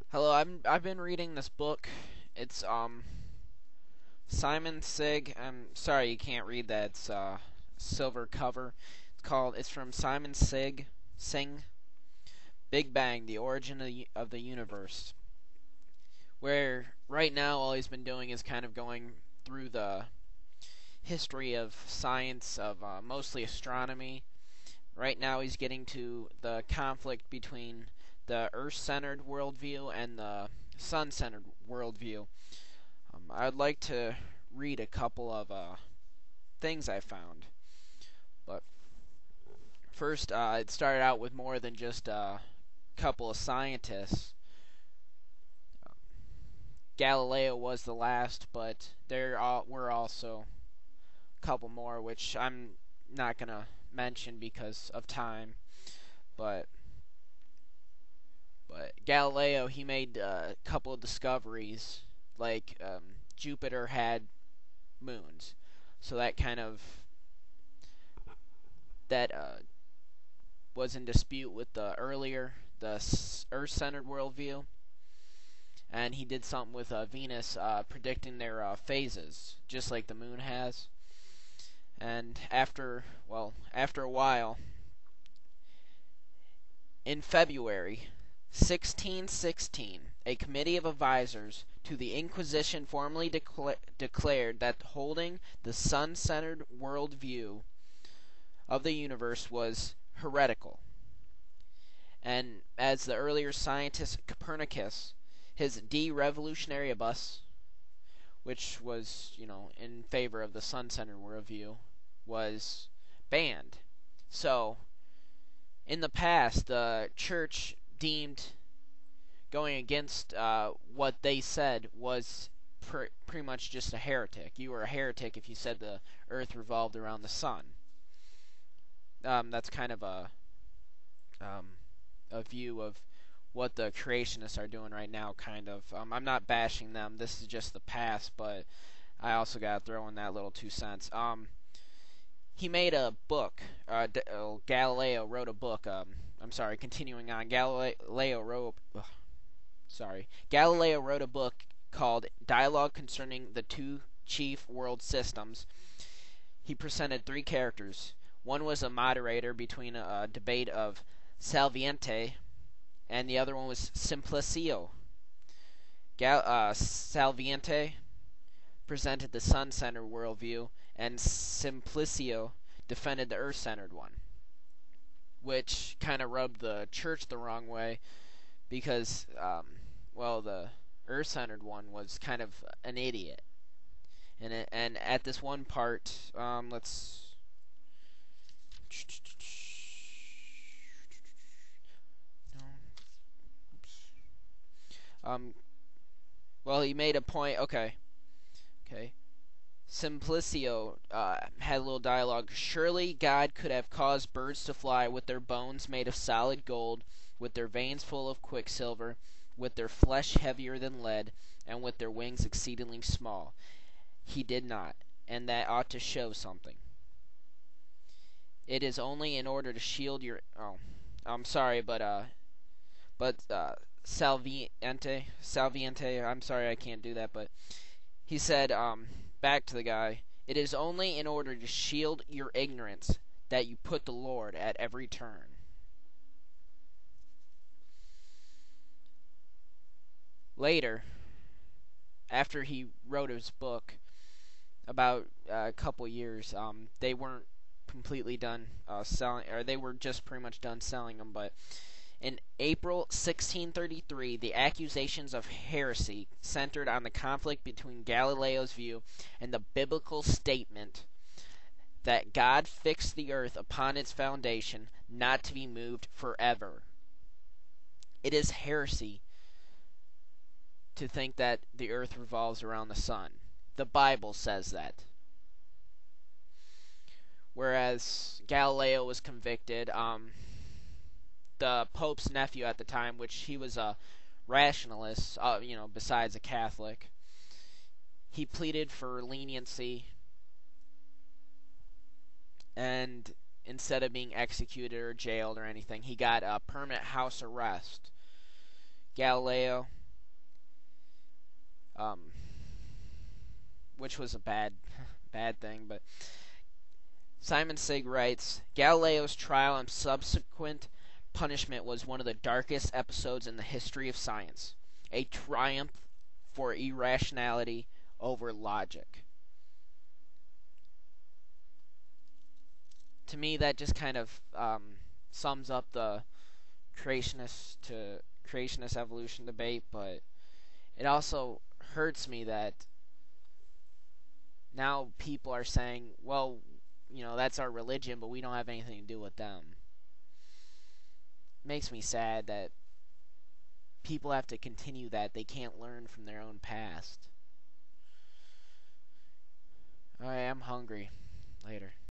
Hello, I've been reading this book. It's Simon Sig. I'm sorry you can't read that. It's silver cover. It's from Simon Sing, Big Bang: The Origin of the Universe. Where right now all he's been doing is kind of going through the history of science, of mostly astronomy. Right now he's getting to the conflict between the Earth-centered worldview and the Sun-centered worldview. I'd like to read a couple of things I found. But first, it started out with more than just a couple of scientists. Galileo was the last, but were also a couple more, which I'm not going to mention because of time. But Galileo, he made a couple of discoveries, like Jupiter had moons, so that was in dispute with the Earth-centered worldview, and he did something with Venus, predicting their phases, just like the moon has. And after a while, in February 1616, a committee of advisors to the Inquisition formally declared that holding the sun-centered worldview of the universe was heretical. And as the earlier scientist Copernicus, his De Revolutionaribus, which was, in favor of the sun-centered worldview, was banned. So, in the past, the church deemed going against what they said was pretty much just a heretic. You were a heretic if you said the earth revolved around the sun. That's kind of a view of what the creationists are doing right now, kind of. I'm not bashing them. This is just the past, but I also got to throw in that little 2 cents. He made a book. Galileo wrote a book. Continuing on. Galileo wrote a book called Dialogue Concerning the Two Chief World Systems. He presented three characters. One was a moderator between a debate of Salviente, and the other one was Simplicio. Salviente presented the sun-centered worldview, and Simplicio defended the earth-centered one, which kind of rubbed the church the wrong way because, the earth-centered one was kind of an idiot. And at this one part, let's... he made a point. Okay. Simplicio had a little dialogue. Surely God could have caused birds to fly with their bones made of solid gold, with their veins full of quicksilver, with their flesh heavier than lead, and with their wings exceedingly small. He did not, and that ought to show something. It is only in order to shield your... Oh, I'm sorry, but Salviente, I'm sorry I can't do that, but he said, back to the guy, it is only in order to shield your ignorance that you put the Lord at every turn. Later, after he wrote his book, about a couple years, they weren't completely done selling, or they were just pretty much done selling them, but in April 1633, the accusations of heresy centered on the conflict between Galileo's view and the biblical statement that God fixed the earth upon its foundation, not to be moved forever. It is heresy to think that the earth revolves around the sun. The Bible says that. Whereas Galileo was convicted, the Pope's nephew at the time, which he was a rationalist, besides a Catholic, he pleaded for leniency, and instead of being executed or jailed or anything, he got a permanent house arrest. Galileo, um, which was a bad thing. But Simon Sigg writes, Galileo's trial and subsequent punishment was one of the darkest episodes in the history of science, a triumph for irrationality over logic. To me, that just kind of sums up the creationist evolution debate, but it also hurts me that now people are saying, well, that's our religion, but we don't have anything to do with them. It makes me sad that people have to continue that. They can't learn from their own past. Alright, I'm hungry. Later.